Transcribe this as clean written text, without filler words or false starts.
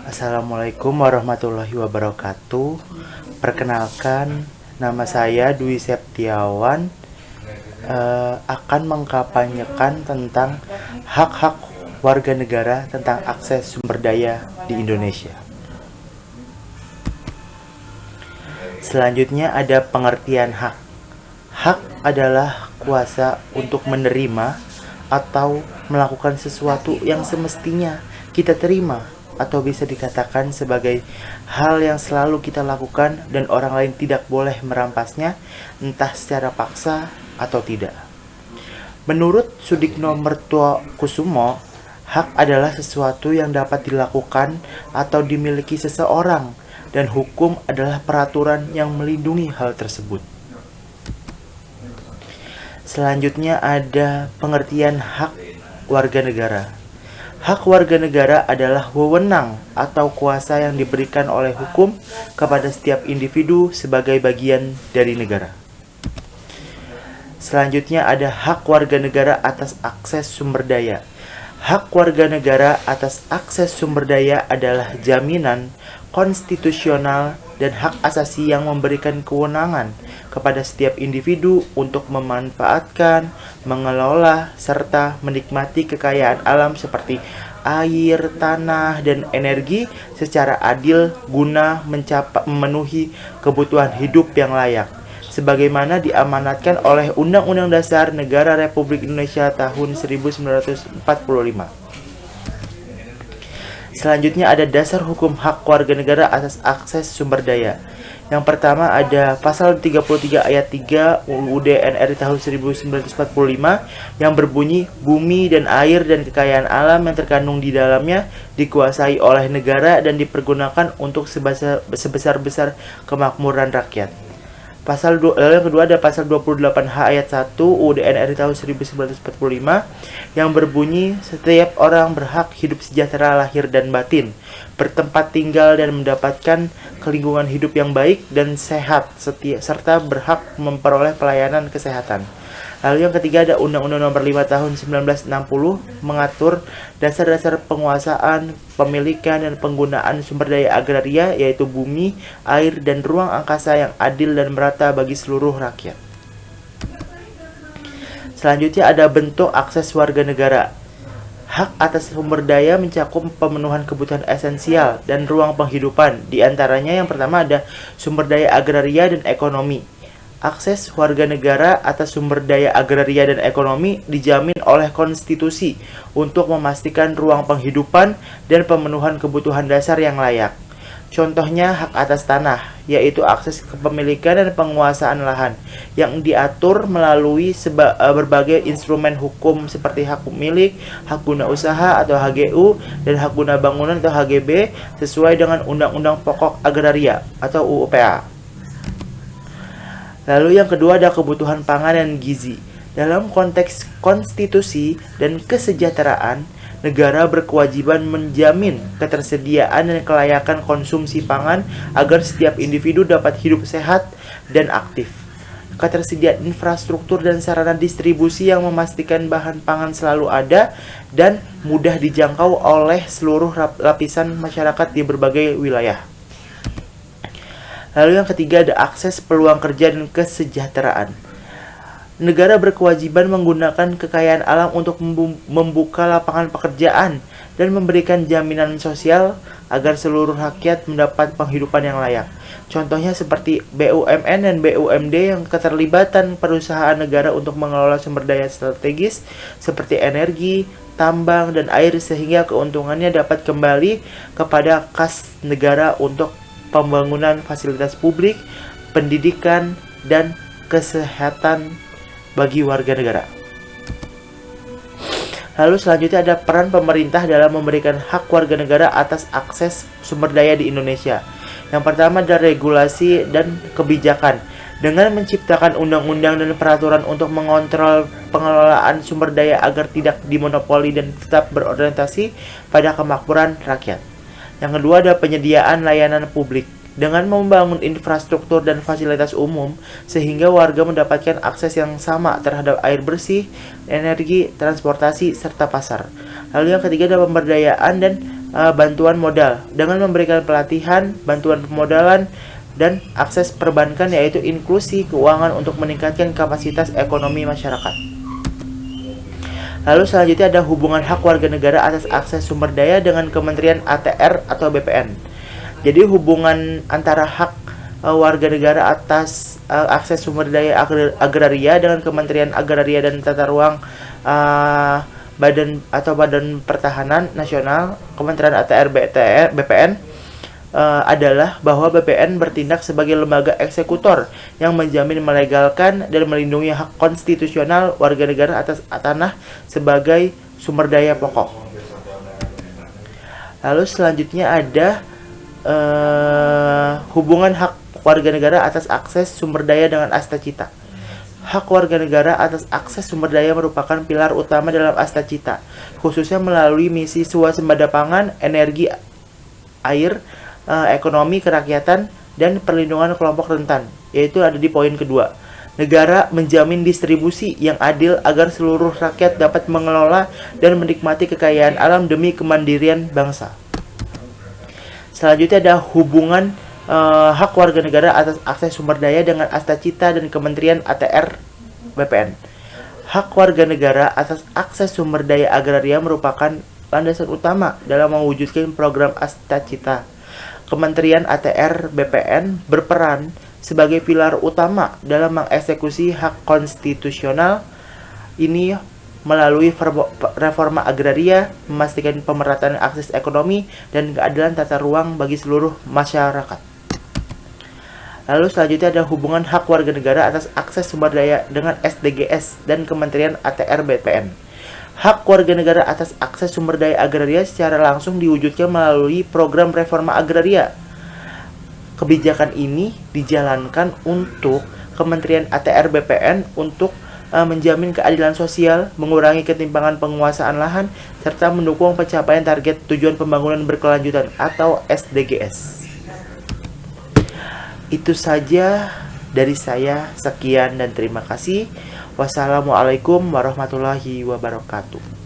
Assalamualaikum warahmatullahi wabarakatuh. Perkenalkan, nama saya Dwi Septiawan, akan mengkampanyekan tentang hak-hak warga negara tentang akses sumber daya di Indonesia. Selanjutnya ada pengertian hak. Hak adalah kuasa untuk menerima atau melakukan sesuatu yang semestinya kita terima, atau bisa dikatakan sebagai hal yang selalu kita lakukan dan orang lain tidak boleh merampasnya, entah secara paksa atau tidak. Menurut Sudikno Mertuakusumo, hak adalah sesuatu yang dapat dilakukan atau dimiliki seseorang, dan hukum adalah peraturan yang melindungi hal tersebut. Selanjutnya ada pengertian hak warga negara. Hak warga negara adalah wewenang atau kuasa yang diberikan oleh hukum kepada setiap individu sebagai bagian dari negara. Selanjutnya ada hak warga negara atas akses sumber daya. Hak warga negara atas akses sumber daya adalah jaminan konstitusional dan hak asasi yang memberikan kewenangan kepada setiap individu untuk memanfaatkan, mengelola, serta menikmati kekayaan alam seperti air, tanah, dan energi secara adil guna memenuhi kebutuhan hidup yang layak, sebagaimana diamanatkan oleh Undang-Undang Dasar Negara Republik Indonesia tahun 1945. Selanjutnya ada dasar hukum hak warga negara atas akses sumber daya. Yang pertama ada pasal 33 ayat 3 UUD NRI tahun 1945 yang berbunyi bumi dan air dan kekayaan alam yang terkandung di dalamnya dikuasai oleh negara dan dipergunakan untuk sebesar-besar kemakmuran rakyat. Lalu yang kedua ada pasal 28H ayat 1 UUD NRI tahun 1945 yang berbunyi setiap orang berhak hidup sejahtera lahir dan batin, bertempat tinggal dan mendapatkan kelingkungan hidup yang baik dan sehat, serta berhak memperoleh pelayanan kesehatan. Lalu yang ketiga ada Undang-Undang Nomor 5 Tahun 1960 mengatur dasar-dasar penguasaan, pemilikan, dan penggunaan sumber daya agraria, yaitu bumi, air, dan ruang angkasa yang adil dan merata bagi seluruh rakyat. Selanjutnya ada bentuk akses warga negara. Hak atas sumber daya mencakup pemenuhan kebutuhan esensial dan ruang penghidupan. Di antaranya yang pertama ada sumber daya agraria dan ekonomi. Akses warga negara atas sumber daya agraria dan ekonomi dijamin oleh konstitusi untuk memastikan ruang penghidupan dan pemenuhan kebutuhan dasar yang layak. Contohnya hak atas tanah, yaitu akses kepemilikan dan penguasaan lahan yang diatur melalui berbagai instrumen hukum seperti hak milik, hak guna usaha atau HGU, dan hak guna bangunan atau HGB sesuai dengan Undang-Undang Pokok Agraria atau UPA. Lalu yang kedua ada kebutuhan pangan dan gizi. Dalam konteks konstitusi dan kesejahteraan, negara berkewajiban menjamin ketersediaan dan kelayakan konsumsi pangan agar setiap individu dapat hidup sehat dan aktif. Ketersediaan infrastruktur dan sarana distribusi yang memastikan bahan pangan selalu ada dan mudah dijangkau oleh seluruh lapisan masyarakat di berbagai wilayah. Lalu yang ketiga ada akses peluang kerja dan kesejahteraan. Negara berkewajiban menggunakan kekayaan alam untuk membuka lapangan pekerjaan dan memberikan jaminan sosial agar seluruh rakyat mendapat penghidupan yang layak. Contohnya seperti BUMN dan BUMD yang keterlibatan perusahaan negara untuk mengelola sumber daya strategis seperti energi, tambang, dan air sehingga keuntungannya dapat kembali kepada kas negara untuk pembangunan fasilitas publik, pendidikan, dan kesehatan bagi warga negara. Lalu selanjutnya ada peran pemerintah dalam memberikan hak warga negara atas akses sumber daya di Indonesia. Yang pertama adalah regulasi dan kebijakan. Dengan menciptakan undang-undang dan peraturan untuk mengontrol pengelolaan sumber daya agar tidak dimonopoli dan tetap berorientasi pada kemakmuran rakyat. Yang kedua ada penyediaan layanan publik. dengan membangun infrastruktur dan fasilitas umum sehingga warga mendapatkan akses yang sama terhadap air bersih, energi, transportasi, serta pasar. Lalu yang ketiga adalah pemberdayaan dan bantuan modal dengan memberikan pelatihan, bantuan pemodalan, dan akses perbankan yaitu inklusi keuangan untuk meningkatkan kapasitas ekonomi masyarakat. Lalu selanjutnya ada hubungan hak warga negara atas akses sumber daya dengan Kementerian ATR atau BPN. Jadi hubungan antara hak warga negara atas akses sumber daya agraria dengan Kementerian Agraria dan Tata Ruang Badan Pertahanan Nasional, Kementerian ATR BPN adalah bahwa BPN bertindak sebagai lembaga eksekutor yang menjamin, melegalkan, dan melindungi hak konstitusional warga negara atas tanah sebagai sumber daya pokok. Lalu selanjutnya ada hubungan hak warga negara atas akses sumber daya dengan Astacita. Hak warga negara atas akses sumber daya merupakan pilar utama dalam Astacita, khususnya melalui misi swasembada pangan, energi, air, ekonomi kerakyatan, dan perlindungan kelompok rentan, yaitu ada di poin kedua. Negara menjamin distribusi yang adil agar seluruh rakyat dapat mengelola dan menikmati kekayaan alam demi kemandirian bangsa. Selanjutnya ada hubungan hak warga negara atas akses sumber daya dengan Astacita dan Kementerian ATR BPN. Hak warga negara atas akses sumber daya agraria merupakan landasan utama dalam mewujudkan program Astacita. Kementerian ATR BPN berperan sebagai pilar utama dalam mengeksekusi hak konstitusional ini melalui reforma agraria, memastikan pemerataan akses ekonomi dan keadilan tata ruang bagi seluruh masyarakat. Lalu selanjutnya ada hubungan hak warga negara atas akses sumber daya dengan SDGs dan Kementerian ATR BPN. Hak warga negara atas akses sumber daya agraria secara langsung diwujudkan melalui program reforma agraria. Kebijakan ini dijalankan untuk Kementerian ATR BPN untuk menjamin keadilan sosial, mengurangi ketimpangan penguasaan lahan, serta mendukung pencapaian target tujuan pembangunan berkelanjutan atau SDGs. Itu saja dari saya. Sekian dan terima kasih. Wassalamualaikum warahmatullahi wabarakatuh.